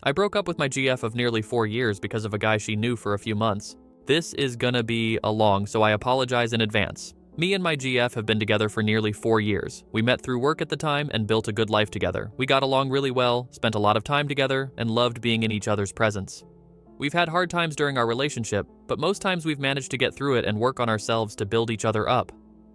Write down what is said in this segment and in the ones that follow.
I broke up with my GF of nearly 4 years because of a guy she knew for a few months. This is gonna be a long, so I apologize in advance. Me and my GF have been together for nearly 4 years. We met through work at the time and built a good life together. We got along really well, spent a lot of time together, and loved being in each other's presence. We've had hard times during our relationship, but most times we've managed to get through it and work on ourselves to build each other up.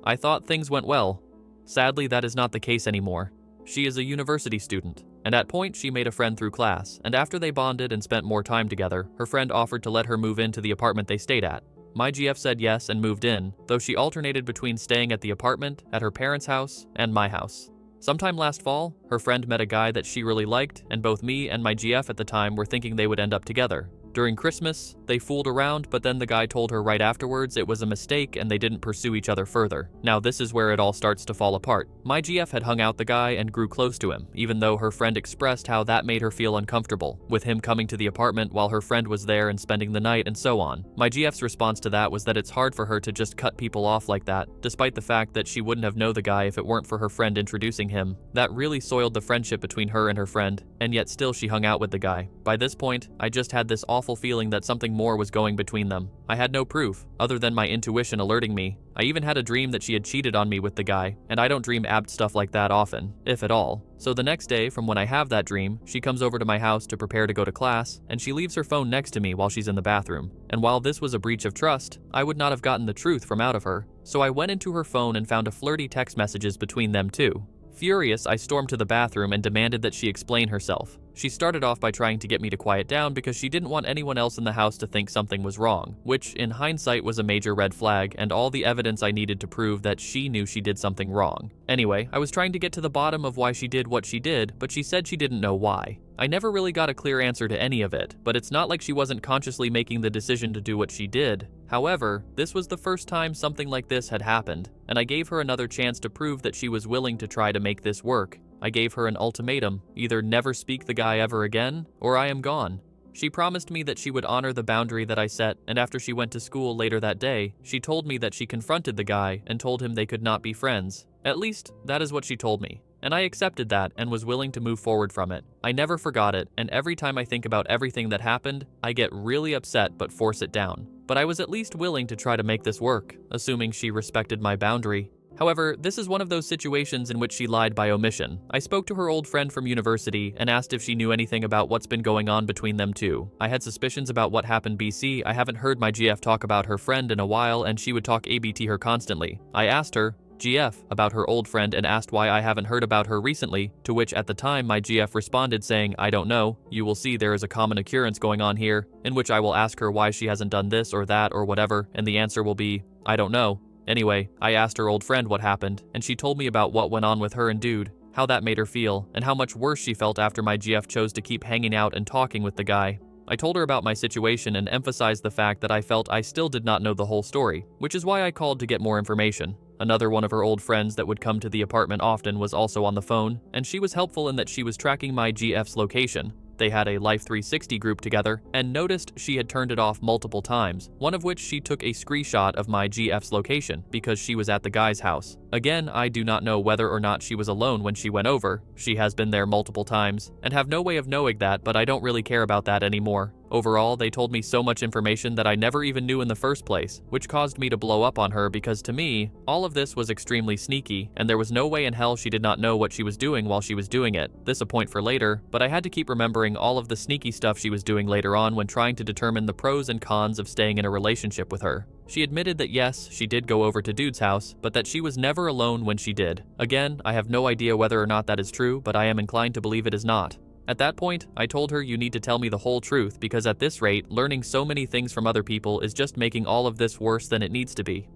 I thought things went well. Sadly, that is not the case anymore. She is a university student, and at point she made a friend through class, and after they bonded and spent more time together, her friend offered to let her move into the apartment they stayed at. My GF said yes and moved in, though she alternated between staying at the apartment, at her parents' house, and my house. Sometime last fall, her friend met a guy that she really liked, and both me and my GF at the time were thinking they would end up together. During Christmas, they fooled around, but then the guy told her right afterwards it was a mistake and they didn't pursue each other further. Now this is where it all starts to fall apart. My GF had hung out the guy and grew close to him, even though her friend expressed how that made her feel uncomfortable, with him coming to the apartment while her friend was there and spending the night and so on. My GF's response to that was that it's hard for her to just cut people off like that, despite the fact that she wouldn't have known the guy if it weren't for her friend introducing him. That really soiled the friendship between her and her friend, and yet still she hung out with the guy. By this point, I just had this awful feeling that something more was going between them. I had no proof, other than my intuition alerting me. I even had a dream that she had cheated on me with the guy, and I don't dream apt stuff like that often, if at all. So the next day, from when I have that dream, she comes over to my house to prepare to go to class, and she leaves her phone next to me while she's in the bathroom. And while this was a breach of trust, I would not have gotten the truth from out of her. So I went into her phone and found a flirty text messages between them two. Furious, I stormed to the bathroom and demanded that she explain herself. She started off by trying to get me to quiet down because she didn't want anyone else in the house to think something was wrong, which in hindsight was a major red flag and all the evidence I needed to prove that she knew she did something wrong. Anyway, I was trying to get to the bottom of why she did what she did, but she said she didn't know why. I never really got a clear answer to any of it, but it's not like she wasn't consciously making the decision to do what she did. However, this was the first time something like this had happened, and I gave her another chance to prove that she was willing to try to make this work. I gave her an ultimatum, either never speak the guy ever again, or I am gone. She promised me that she would honor the boundary that I set, and after she went to school later that day, she told me that she confronted the guy and told him they could not be friends. At least, that is what she told me. And I accepted that and was willing to move forward from it. I never forgot it, and every time I think about everything that happened, I get really upset but force it down. But I was at least willing to try to make this work, assuming she respected my boundary. However, this is one of those situations in which she lied by omission. I spoke to her old friend from university and asked if she knew anything about what's been going on between them two. I had suspicions about what happened BC. I haven't heard my GF talk about her friend in a while, and she would talk ABT her constantly. I asked her, GF, about her old friend and asked why I haven't heard about her recently, to which at the time my GF responded saying, I don't know, you will see there is a common occurrence going on here, in which I will ask her why she hasn't done this or that or whatever, and the answer will be, I don't know. Anyway, I asked her old friend what happened, and she told me about what went on with her and dude, how that made her feel, and how much worse she felt after my GF chose to keep hanging out and talking with the guy. I told her about my situation and emphasized the fact that I felt I still did not know the whole story, which is why I called to get more information. Another one of her old friends that would come to the apartment often was also on the phone, and she was helpful in that she was tracking my GF's location. They had a Life 360 group together and noticed she had turned it off multiple times, one of which she took a screenshot of my GF's location because she was at the guy's house. Again, I do not know whether or not she was alone when she went over. She has been there multiple times and have no way of knowing that, but I don't really care about that anymore. Overall, they told me so much information that I never even knew in the first place, which caused me to blow up on her because to me, all of this was extremely sneaky, and there was no way in hell she did not know what she was doing while she was doing it. This a point for later, but I had to keep remembering all of the sneaky stuff she was doing later on when trying to determine the pros and cons of staying in a relationship with her. She admitted that yes, she did go over to dude's house, but that she was never alone when she did. Again, I have no idea whether or not that is true, but I am inclined to believe it is not. At that point, I told her you need to tell me the whole truth because at this rate, learning so many things from other people is just making all of this worse than it needs to be.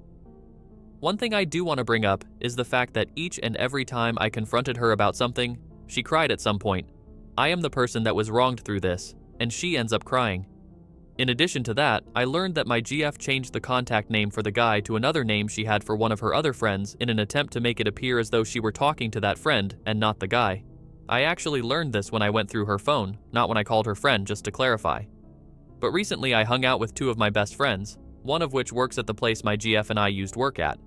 One thing I do want to bring up is the fact that each and every time I confronted her about something, she cried at some point. I am the person that was wronged through this, and she ends up crying. In addition to that, I learned that my GF changed the contact name for the guy to another name she had for one of her other friends in an attempt to make it appear as though she were talking to that friend and not the guy. I actually learned this when I went through her phone, not when I called her friend, just to clarify. But recently I hung out with two of my best friends, one of which works at the place my GF and I used to work at.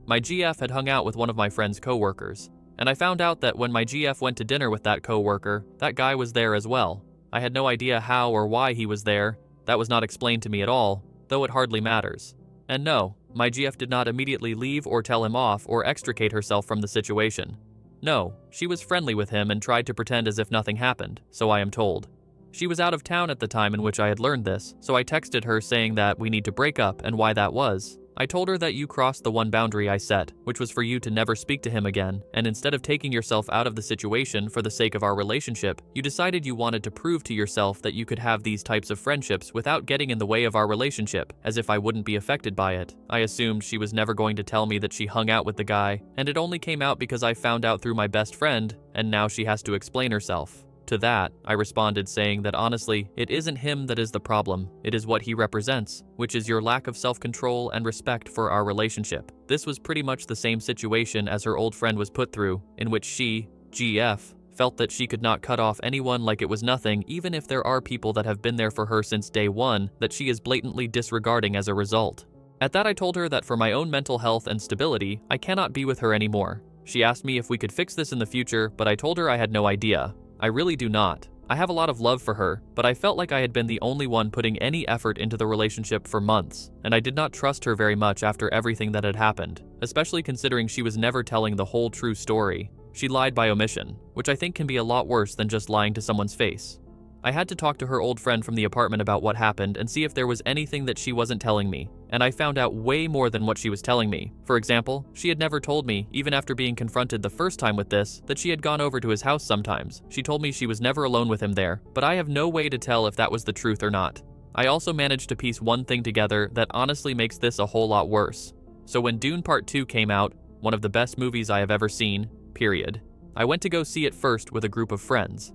My GF had hung out with one of my friend's co-workers, and I found out that when my GF went to dinner with that co-worker, that guy was there as well. I had no idea how or why he was there. That was not explained to me at all, though it hardly matters. And no, my GF did not immediately leave or tell him off or extricate herself from the situation. No, she was friendly with him and tried to pretend as if nothing happened, so I am told. She was out of town at the time in which I had learned this, so I texted her saying that we need to break up and why that was. I told her that you crossed the one boundary I set, which was for you to never speak to him again, and instead of taking yourself out of the situation for the sake of our relationship, you decided you wanted to prove to yourself that you could have these types of friendships without getting in the way of our relationship, as if I wouldn't be affected by it. I assumed she was never going to tell me that she hung out with the guy, and it only came out because I found out through my best friend, and now she has to explain herself. To that, I responded saying that honestly, it isn't him that is the problem, it is what he represents, which is your lack of self-control and respect for our relationship. This was pretty much the same situation as her old friend was put through, in which she, GF, felt that she could not cut off anyone like it was nothing, even if there are people that have been there for her since day one that she is blatantly disregarding as a result. At that I told her that for my own mental health and stability, I cannot be with her anymore. She asked me if we could fix this in the future, but I told her I had no idea. I really do not. I have a lot of love for her, but I felt like I had been the only one putting any effort into the relationship for months, and I did not trust her very much after everything that had happened, especially considering she was never telling the whole true story. She lied by omission, which I think can be a lot worse than just lying to someone's face. I had to talk to her old friend from the apartment about what happened and see if there was anything that she wasn't telling me, and I found out way more than what she was telling me. For example, she had never told me, even after being confronted the first time with this, that she had gone over to his house sometimes. She told me she was never alone with him there, but I have no way to tell if that was the truth or not. I also managed to piece one thing together that honestly makes this a whole lot worse. So when Dune Part 2 came out, one of the best movies I have ever seen, period, I went to go see it first with a group of friends.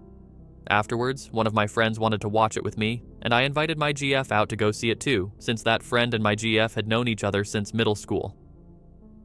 Afterwards, one of my friends wanted to watch it with me, and I invited my GF out to go see it too, since that friend and my GF had known each other since middle school.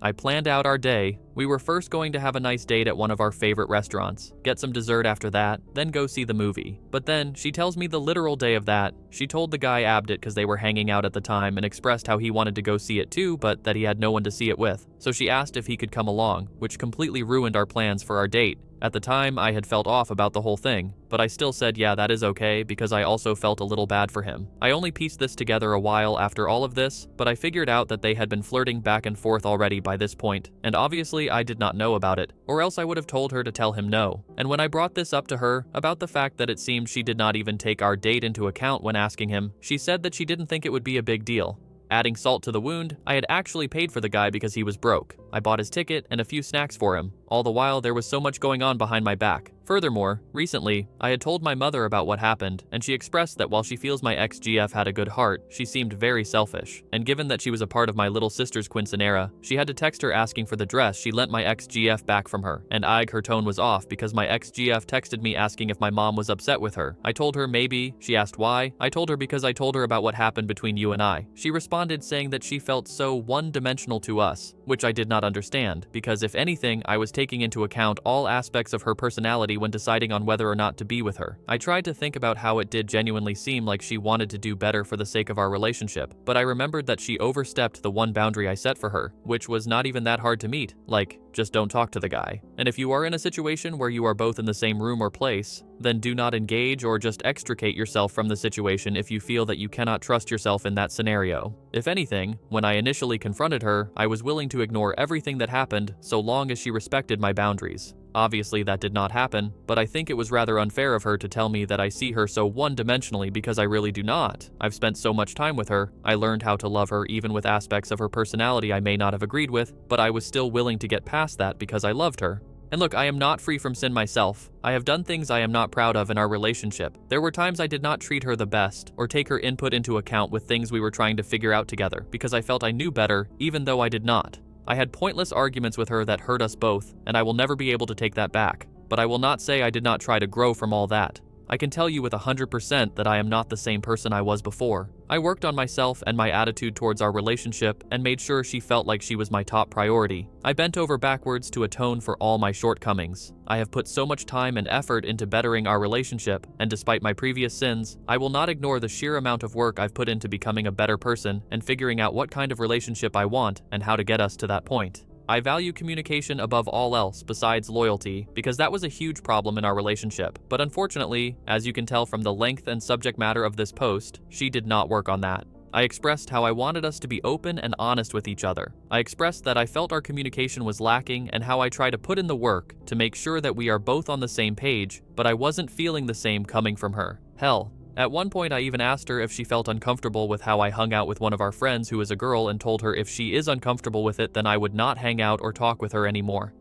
I planned out our day. We were first going to have a nice date at one of our favorite restaurants, get some dessert after that, then go see the movie. But then, she tells me the literal day of that, she told the guy abbed it because they were hanging out at the time and expressed how he wanted to go see it too, but that he had no one to see it with. So she asked if he could come along, which completely ruined our plans for our date. At the time, I had felt off about the whole thing, but I still said yeah, that is okay, because I also felt a little bad for him. I only pieced this together a while after all of this, but I figured out that they had been flirting back and forth already by this point, and obviously I did not know about it, or else I would have told her to tell him no. And when I brought this up to her, about the fact that it seemed she did not even take our date into account when asking him, she said that she didn't think it would be a big deal. Adding salt to the wound, I had actually paid for the guy because he was broke. I bought his ticket and a few snacks for him. All the while, there was so much going on behind my back. Furthermore, recently, I had told my mother about what happened, and she expressed that while she feels my ex-GF had a good heart, she seemed very selfish. And given that she was a part of my little sister's quinceanera, she had to text her asking for the dress she lent my ex-GF back from her. And her tone was off because my ex-GF texted me asking if my mom was upset with her. I told her maybe. She asked why. I told her because I told her about what happened between you and I. She responded saying that she felt so one-dimensional to us, which I did not understand, because if anything, I was taking into account all aspects of her personality when deciding on whether or not to be with her. I tried to think about how it did genuinely seem like she wanted to do better for the sake of our relationship, but I remembered that she overstepped the one boundary I set for her, which was not even that hard to meet, like, just don't talk to the guy. And if you are in a situation where you are both in the same room or place, then do not engage or just extricate yourself from the situation if you feel that you cannot trust yourself in that scenario. If anything, when I initially confronted her, I was willing to ignore everything that happened so long as she respected my boundaries. Obviously that did not happen, but I think it was rather unfair of her to tell me that I see her so one-dimensionally because I really do not. I've spent so much time with her, I learned how to love her even with aspects of her personality I may not have agreed with, but I was still willing to get past that because I loved her. And look, I am not free from sin myself. I have done things I am not proud of in our relationship. There were times I did not treat her the best, or take her input into account with things we were trying to figure out together, because I felt I knew better, even though I did not. I had pointless arguments with her that hurt us both, and I will never be able to take that back. But I will not say I did not try to grow from all that. I can tell you with 100% that I am not the same person I was before. I worked on myself and my attitude towards our relationship and made sure she felt like she was my top priority. I bent over backwards to atone for all my shortcomings. I have put so much time and effort into bettering our relationship, and despite my previous sins, I will not ignore the sheer amount of work I've put into becoming a better person and figuring out what kind of relationship I want and how to get us to that point. I value communication above all else besides loyalty because that was a huge problem in our relationship. But unfortunately, as you can tell from the length and subject matter of this post, she did not work on that. I expressed how I wanted us to be open and honest with each other. I expressed that I felt our communication was lacking and how I try to put in the work to make sure that we are both on the same page, but I wasn't feeling the same coming from her. Hell, at one point I even asked her if she felt uncomfortable with how I hung out with one of our friends who is a girl and told her if she is uncomfortable with it then I would not hang out or talk with her anymore.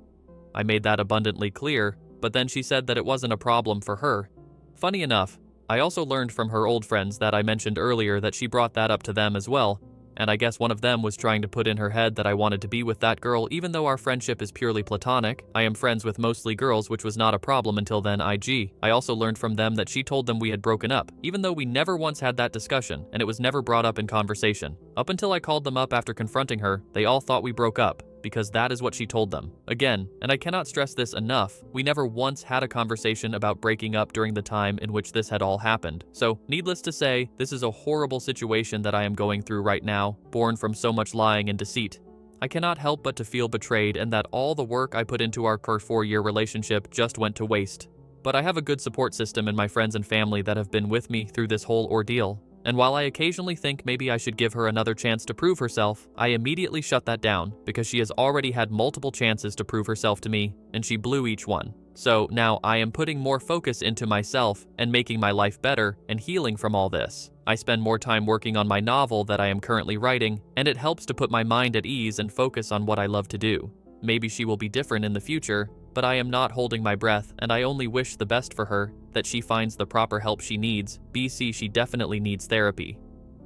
I made that abundantly clear, but then she said that it wasn't a problem for her. Funny enough, I also learned from her old friends that I mentioned earlier that she brought that up to them as well, and I guess one of them was trying to put in her head that I wanted to be with that girl even though our friendship is purely platonic. I am friends with mostly girls, which was not a problem until then. IG. I also learned from them that she told them we had broken up, even though we never once had that discussion and it was never brought up in conversation. Up until I called them up after confronting her, they all thought we broke up, because that is what she told them. Again, and I cannot stress this enough, we never once had a conversation about breaking up during the time in which this had all happened. So, needless to say, this is a horrible situation that I am going through right now, born from so much lying and deceit. I cannot help but to feel betrayed and that all the work I put into our 4-year relationship just went to waste. But I have a good support system in my friends and family that have been with me through this whole ordeal. And while I occasionally think maybe I should give her another chance to prove herself, I immediately shut that down because she has already had multiple chances to prove herself to me, and she blew each one. So now I am putting more focus into myself and making my life better and healing from all this. I spend more time working on my novel that I am currently writing, and it helps to put my mind at ease and focus on what I love to do. Maybe she will be different in the future, but I am not holding my breath and I only wish the best for her, that she finds the proper help she needs. BC, she definitely needs therapy.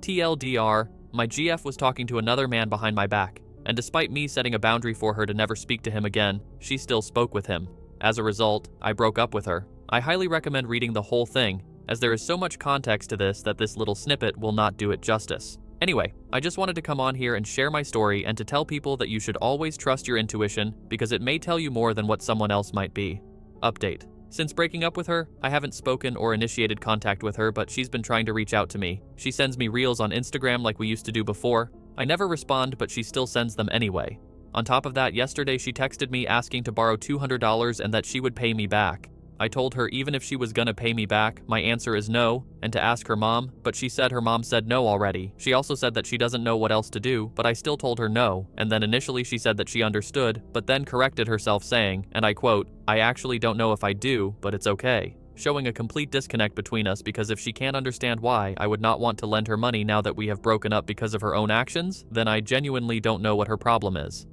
TLDR, my GF was talking to another man behind my back, and despite me setting a boundary for her to never speak to him again, she still spoke with him. As a result, I broke up with her. I highly recommend reading the whole thing, as there is so much context to this that this little snippet will not do it justice. Anyway, I just wanted to come on here and share my story and to tell people that you should always trust your intuition because it may tell you more than what someone else might be. Update. Since breaking up with her, I haven't spoken or initiated contact with her, but she's been trying to reach out to me. She sends me reels on Instagram like we used to do before. I never respond, but she still sends them anyway. On top of that, yesterday she texted me asking to borrow $200 and that she would pay me back. I told her even if she was gonna pay me back, my answer is no, and to ask her mom, but she said her mom said no already. She also said that she doesn't know what else to do, but I still told her no, and then initially she said that she understood, but then corrected herself saying, and I quote, "I actually don't know if I do, but it's okay." Showing a complete disconnect between us because if she can't understand why I would not want to lend her money now that we have broken up because of her own actions, then I genuinely don't know what her problem is.